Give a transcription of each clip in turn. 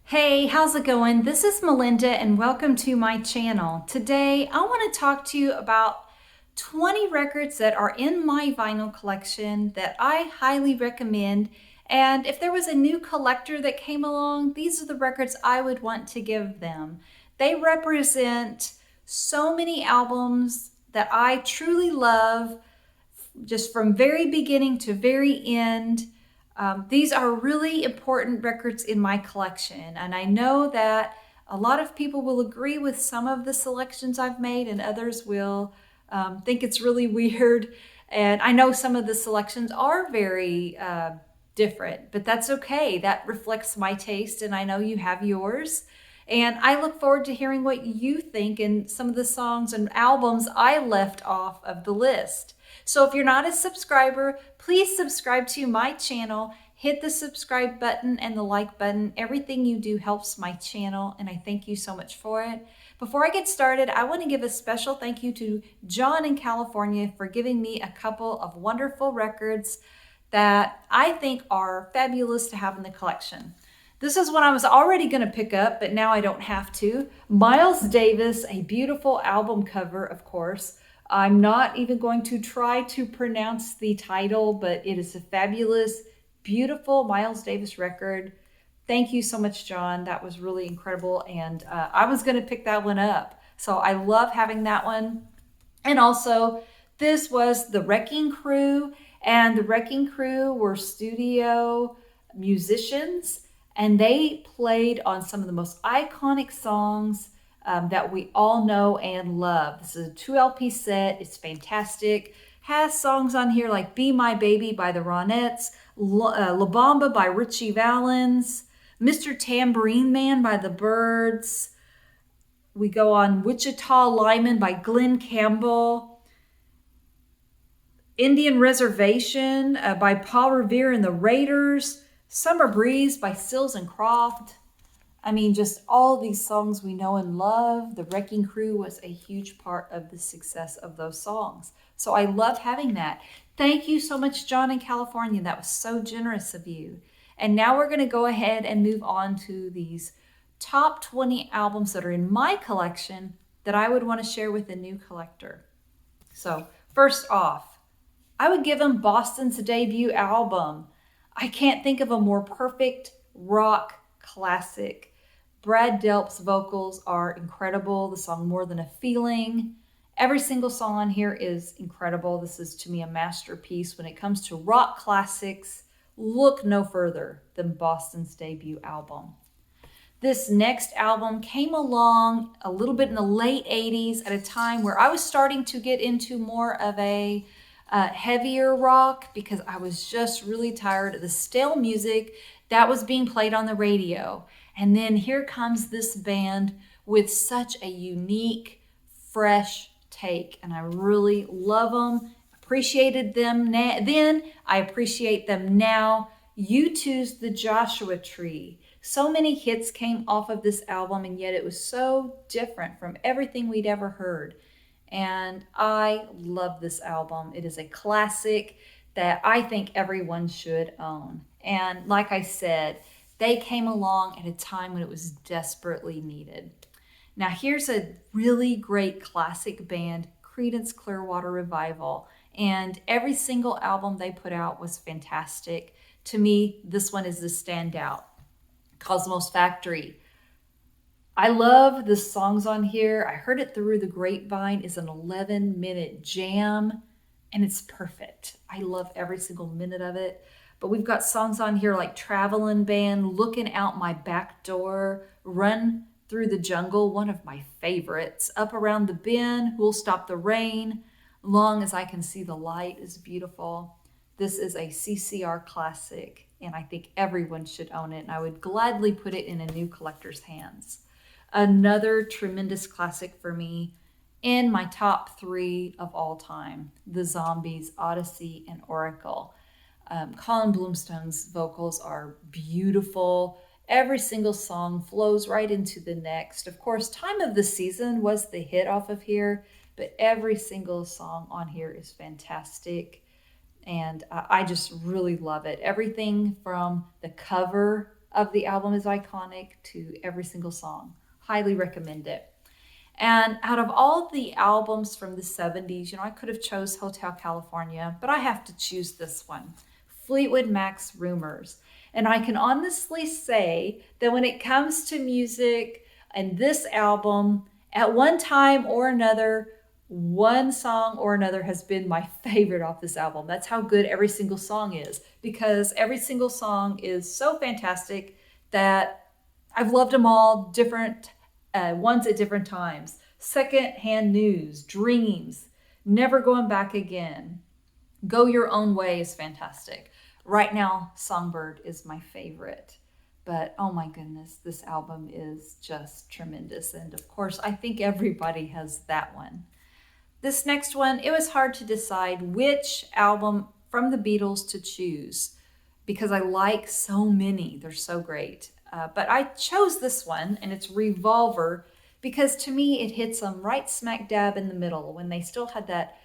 Hey, how's it going? This is Melinda and welcome to my channel. Today I want to talk to you about 20 records that are in my vinyl collection that I highly recommend. And if there was a new collector that came along, these are the records I would want to give them. They represent so many albums that I truly love, just from very beginning to very end. These are really important records in my collection, and I know that a lot of people will agree with some of the selections I've made, and others will think it's really weird. And I know some of the selections are very different, but that's okay. That reflects my taste, and I know you have yours. And I look forward to hearing what you think and some of the songs and albums I left off of the list. So if you're not a subscriber, please subscribe to my channel. Hit the subscribe button and the like button. Everything you do helps my channel, and I thank you so much for it. Before I get started, I want to give a special thank you to John in California for giving me a couple of wonderful records that I think are fabulous to have in the collection. This is one I was already going to pick up, but now I don't have to. Miles Davis, a beautiful album cover, of course. I'm not even going to try to pronounce the title, but it is a fabulous, beautiful Miles Davis record. Thank you so much, John. That was really incredible. And I was going to pick that one up. So I love having that one. And also, this was the Wrecking Crew. And the Wrecking Crew were studio musicians, and they played on some of the most iconic songs that we all know and love. This is a 2 LP set. It's fantastic. Has songs on here like Be My Baby by the Ronettes, La Bamba by Richie Valens, Mr. Tambourine Man by the Byrds. We go on Wichita Lineman by Glenn Campbell, Indian Reservation by Paul Revere and the Raiders, Summer Breeze by Stills and Croft. I mean, just all these songs we know and love. The Wrecking Crew was a huge part of the success of those songs. So I love having that. Thank you so much, John in California. That was so generous of you. And now we're going to go ahead and move on to these top 20 albums that are in my collection that I would want to share with a new collector. So first off, I would give him Boston's debut album. I can't think of a more perfect rock classic. Brad Delp's vocals are incredible. The song More Than a Feeling. Every single song on here is incredible. This is, to me, a masterpiece. When it comes to rock classics, look no further than Boston's debut album. This next album came along a little bit in the late 80s at a time where I was starting to get into more of a heavier rock because I was just really tired of the stale music that was being played on the radio. And then here comes this band with such a unique, fresh take. And I really love them, appreciated them then, I appreciate them now. U2's The Joshua Tree. So many hits came off of this album, and yet it was so different from everything we'd ever heard. And I love this album. It is a classic that I think everyone should own. And like I said, they came along at a time when it was desperately needed. Now here's a really great classic band, Creedence Clearwater Revival. And every single album they put out was fantastic. To me, this one is the standout. Cosmos Factory. I love the songs on here. I heard it through the grapevine. It's an 11-minute jam, and it's perfect. I love every single minute of it. But we've got songs on here like Travelin' Band, Looking Out My Back Door, Run Through the Jungle, one of my favorites, Up Around the Bend, Who'll Stop the Rain, Long As I Can See the Light is beautiful. This is a CCR classic, and I think everyone should own it, and I would gladly put it in a new collector's hands. Another tremendous classic for me in my top 3 of all time, The Zombies, Odyssey, and Oracle. Colin Blumstone's vocals are beautiful. Every single song flows right into the next. Of course, Time of the Season was the hit off of here, but every single song on here is fantastic. And I just really love it. Everything from the cover of the album is iconic to every single song. Highly recommend it. And out of all the albums from the 70s, I could have chose Hotel California, but I have to choose this one, Fleetwood Mac's Rumors. And I can honestly say that when it comes to music and this album, at one time or another, one song or another has been my favorite off this album. That's how good every single song is, because every single song is so fantastic that I've loved them all, different ones at different times. Secondhand News, Dreams, Never Going Back Again, Go Your Own Way is fantastic. Right now, Songbird is my favorite. But oh my goodness, this album is just tremendous. And of course, I think everybody has that one. This next one, it was hard to decide which album from the Beatles to choose because I like so many. They're so great. But I chose this one, and it's Revolver, because to me it hits them right smack dab in the middle when they still had that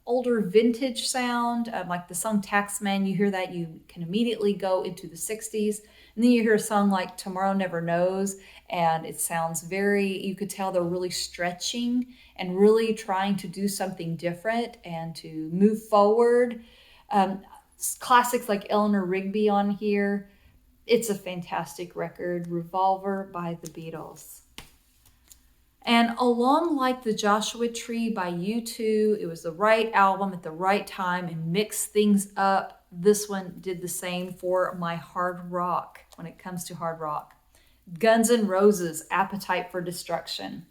older vintage sound, like the song Taxman. You hear that, you can immediately go into the 60s. And then you hear a song like Tomorrow Never Knows, and it sounds you could tell they're really stretching and really trying to do something different and to move forward. Classics like Eleanor Rigby on here. It's a fantastic record, Revolver by the Beatles. And along like the Joshua Tree by U2, it was the right album at the right time and mixed things up. This one did the same for my hard rock when it comes to hard rock. Guns N' Roses, Appetite for Destruction.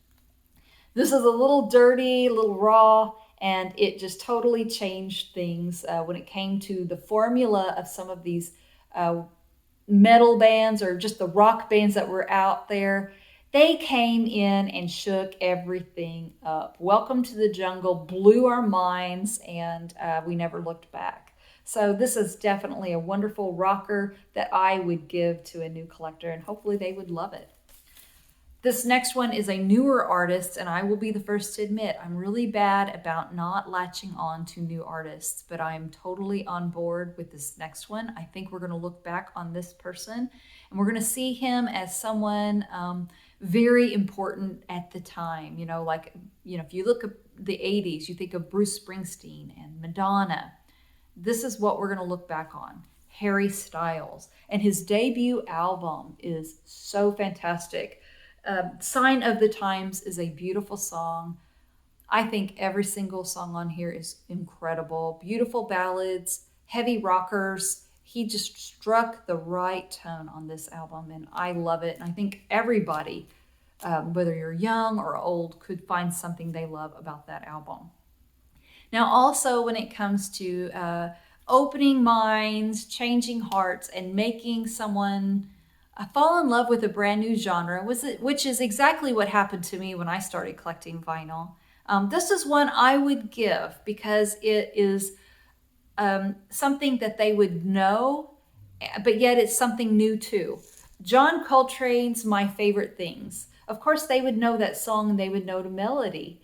This is a little dirty, a little raw, and it just totally changed things when it came to the formula of some of these metal bands or just the rock bands that were out there. They came in and shook everything up. Welcome to the Jungle blew our minds, and we never looked back. So this is definitely a wonderful rocker that I would give to a new collector, and hopefully they would love it. This next one is a newer artist, and I will be the first to admit I'm really bad about not latching on to new artists, but I'm totally on board with this next one. I think we're going to look back on this person, and we're going to see him as someone very important at the time. If you look at the 80s, you think of Bruce Springsteen and Madonna. This is what we're going to look back on. Harry Styles. And his debut album is so fantastic. Sign of the Times is a beautiful song. I think every single song on here is incredible. Beautiful ballads, heavy rockers. He just struck the right tone on this album, and I love it. And I think everybody, whether you're young or old, could find something they love about that album. Now, also when it comes to opening minds, changing hearts, and making someone fall in love with a brand new genre, which is exactly what happened to me when I started collecting vinyl. This is one I would give because it is something that they would know, but yet it's something new too. John Coltrane's My Favorite Things. Of course, they would know that song and they would know the melody.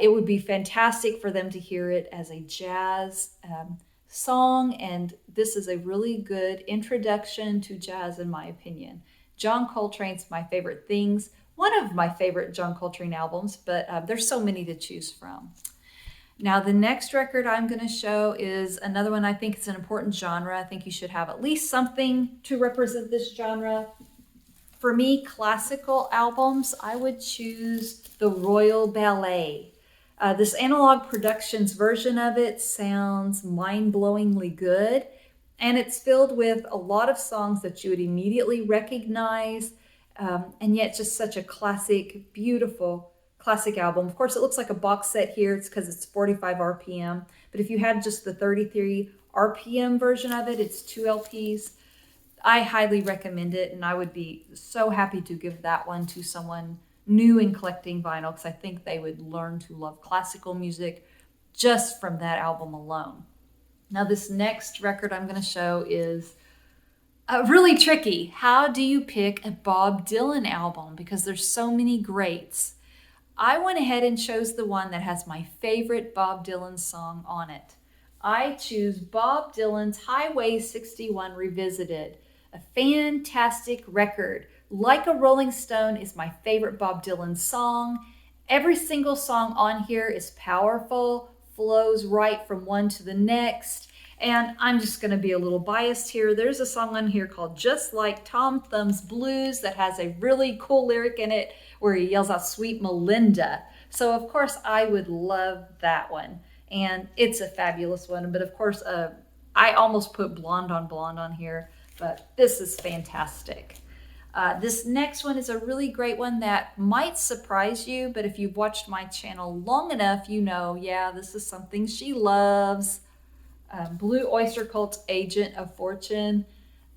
It would be fantastic for them to hear it as a jazz song, and this is a really good introduction to jazz in my opinion. John Coltrane's My Favorite Things, one of my favorite John Coltrane albums, but there's so many to choose from. Now the next record I'm going to show is another one I think is an important genre. I think you should have at least something to represent this genre. For me, classical albums, I would choose the Royal Ballet. This Analog Productions version of it sounds mind-blowingly good, and it's filled with a lot of songs that you would immediately recognize, and yet just such a classic, beautiful classic album. Of course, it looks like a box set here. It's because it's 45 RPM, but if you had just the 33 RPM version of it, it's 2 LPs. I highly recommend it, and I would be so happy to give that one to someone new in collecting vinyl because I think they would learn to love classical music just from that album alone. Now this next record I'm going to show is really tricky. How do you pick a Bob Dylan album? Because there's so many greats. I went ahead and chose the one that has my favorite Bob Dylan song on it. I choose Bob Dylan's Highway 61 Revisited. A fantastic record. Like a Rolling Stone is my favorite Bob Dylan song. Every single song on here is powerful, flows right from one to the next. And I'm just going to be a little biased here. There's a song on here called Just Like Tom Thumb's Blues that has a really cool lyric in it where he yells out Sweet Melinda. So of course I would love that one. And it's a fabulous one. But of course, I almost put Blonde on here, but this is fantastic. This next one is a really great one that might surprise you, but if you've watched my channel long enough, you know, yeah, this is something she loves. Blue Oyster Cult's Agent of Fortune.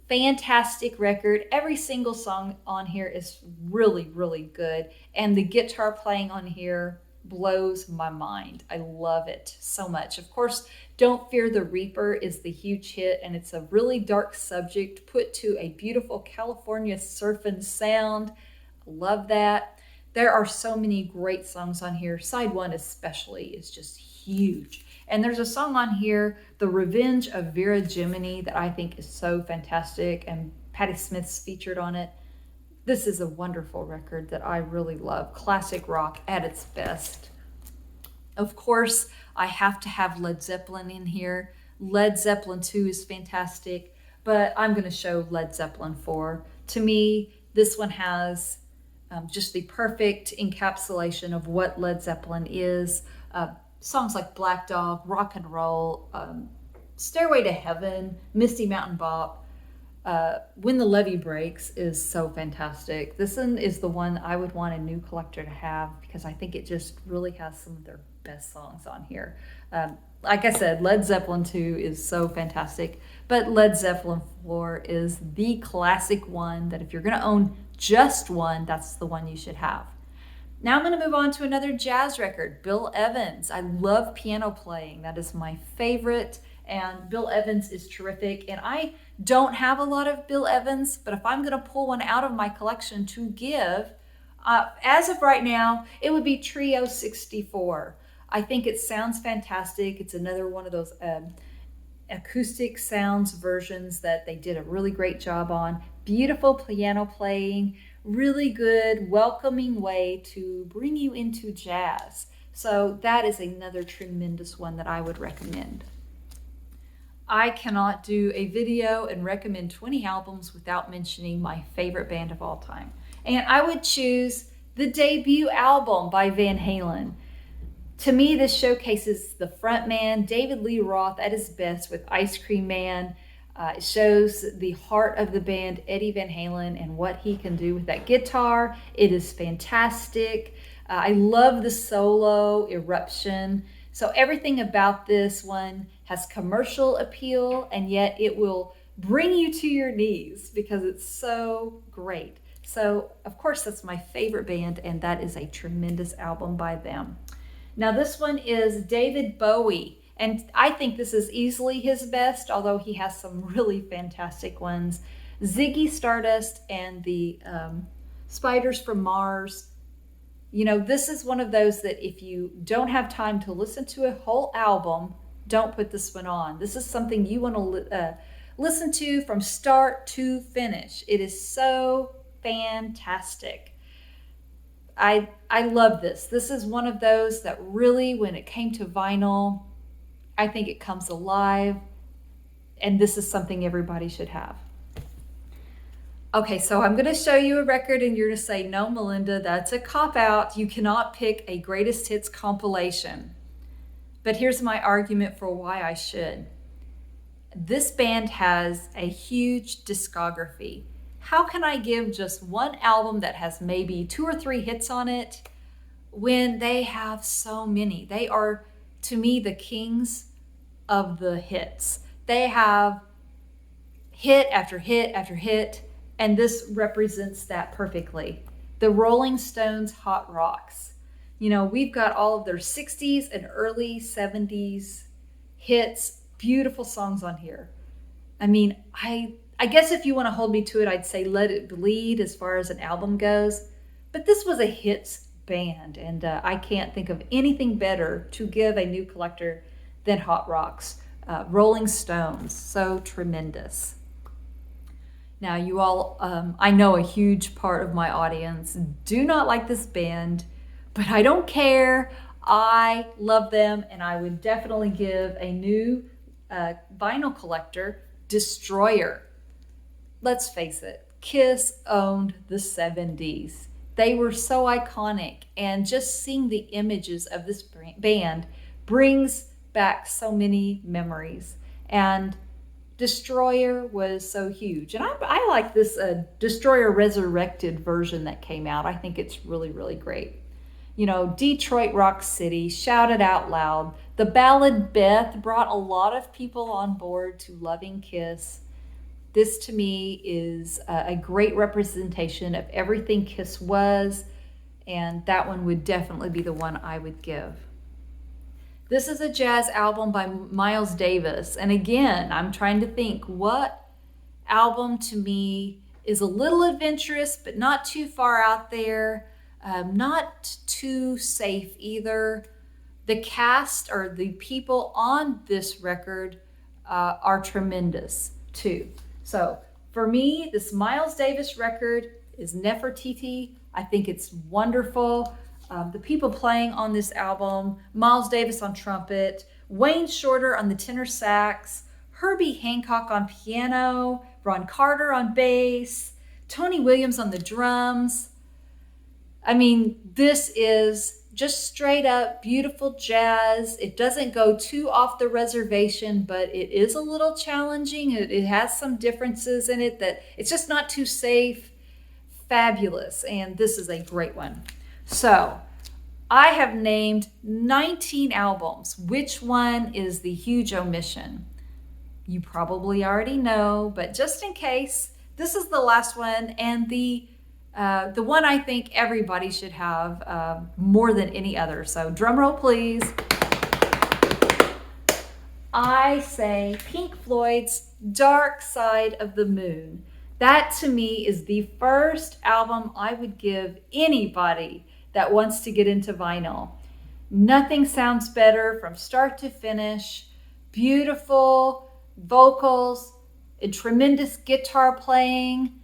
Fantastic record. Every single song on here is really, really good. And the guitar playing on here blows my mind. I love it so much. Of course, Don't Fear the Reaper is the huge hit, and it's a really dark subject put to a beautiful California surfing sound. Love that. There are so many great songs on here. Side one especially is just huge. And there's a song on here, The Revenge of Vera Gemini, that I think is so fantastic, and Patti Smith's featured on it. This is a wonderful record that I really love. Classic rock at its best. Of course, I have to have Led Zeppelin in here. Led Zeppelin 2 is fantastic, but I'm going to show Led Zeppelin 4. To me, this one has just the perfect encapsulation of what Led Zeppelin is. Songs like Black Dog, Rock and Roll, Stairway to Heaven, Misty Mountain Bop, When the Levee Breaks is so fantastic. This one is the one I would want a new collector to have because I think it just really has some of their best songs on here. Like I said, Led Zeppelin 2 is so fantastic, but Led Zeppelin 4 is the classic one that if you're going to own just one, that's the one you should have. Now I'm going to move on to another jazz record, Bill Evans. I love piano playing. That is my favorite, and Bill Evans is terrific. And I don't have a lot of Bill Evans, but if I'm going to pull one out of my collection to give, as of right now, it would be Trio 64. I think it sounds fantastic. It's another one of those acoustic sounds versions that they did a really great job on. Beautiful piano playing. Really good, welcoming way to bring you into jazz. So that is another tremendous one that I would recommend. I cannot do a video and recommend 20 albums without mentioning my favorite band of all time. And I would choose the debut album by Van Halen. To me, this showcases the frontman, David Lee Roth, at his best with Ice Cream Man. It shows the heart of the band, Eddie Van Halen, and what he can do with that guitar. It is fantastic. I love the solo, Eruption. So everything about this one has commercial appeal, and yet it will bring you to your knees because it's so great. So, of course, that's my favorite band, and that is a tremendous album by them. Now, this one is David Bowie. And I think this is easily his best, although he has some really fantastic ones. Ziggy Stardust and the Spiders from Mars. You know, this is one of those that if you don't have time to listen to a whole album, don't put this one on. This is something you want to listen to from start to finish. It is so fantastic. I love this. This is one of those that really, when it came to vinyl, I think it comes alive, and this is something everybody should have. Okay, so I'm going to show you a record, and you're going to say, no, Melinda, that's a cop-out. You cannot pick a greatest hits compilation. But here's my argument for why I should. This band has a huge discography. How can I give just one album that has maybe 2 or 3 hits on it when they have so many? They are, to me, the kings of the hits. They have hit after hit after hit, and this represents that perfectly. The Rolling Stones' Hot Rocks. You know, we've got all of their 60s and early 70s hits, beautiful songs on here. I mean, I guess if you want to hold me to it, I'd say Let It Bleed as far as an album goes, but this was a hits band, and I can't think of anything better to give a new collector than Hot Rocks. Rolling Stones, so tremendous. Now, you all, I know a huge part of my audience do not like this band, but I don't care. I love them, and I would definitely give a new vinyl collector Destroyer. Let's face it, Kiss owned the 70s. They were so iconic, and just seeing the images of this band brings back so many memories. And Destroyer was so huge. And I like this Destroyer Resurrected version that came out. I think it's really, really great. You know, Detroit Rock City, Shout It Out Loud. The ballad Beth brought a lot of people on board to loving Kiss. This to me is a great representation of everything Kiss was, and that one would definitely be the one I would give. This is a jazz album by Miles Davis, and again, I'm trying to think what album to me is a little adventurous, but not too far out there, not too safe either. The cast or the people on this record are tremendous too. So for me, this Miles Davis record is Nefertiti. I think it's wonderful. The people playing on this album, Miles Davis on trumpet, Wayne Shorter on the tenor sax, Herbie Hancock on piano, Ron Carter on bass, Tony Williams on the drums. I mean, this is just straight up beautiful jazz. It doesn't go too off the reservation, but it is a little challenging. It has some differences in it that it's just not too safe. Fabulous. And this is a great one. So I have named 19 albums. Which one is the huge omission? You probably already know, but just in case, this is the last one, and the one I think everybody should have more than any other. So drum roll, please. I say Pink Floyd's Dark Side of the Moon. That to me is the first album I would give anybody that wants to get into vinyl. Nothing sounds better from start to finish. Beautiful vocals and tremendous guitar playing.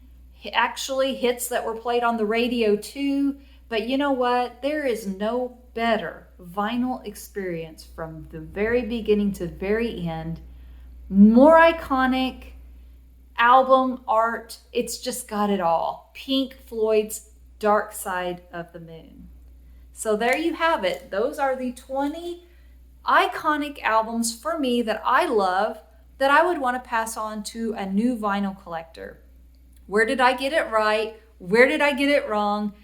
Actually hits that were played on the radio too. But you know what? There is no better vinyl experience from the very beginning to very end. More iconic album art. It's just got it all. Pink Floyd's Dark Side of the Moon. So there you have it. Those are the 20 iconic albums for me that I love that I would want to pass on to a new vinyl collector. Where did I get it right? Where did I get it wrong?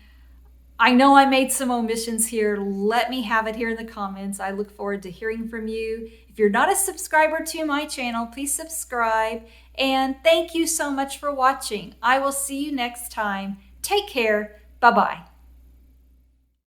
I know I made some omissions here. Let me have it here in the comments. I look forward to hearing from you. If you're not a subscriber to my channel, please subscribe. And thank you so much for watching. I will see you next time. Take care. Bye-bye.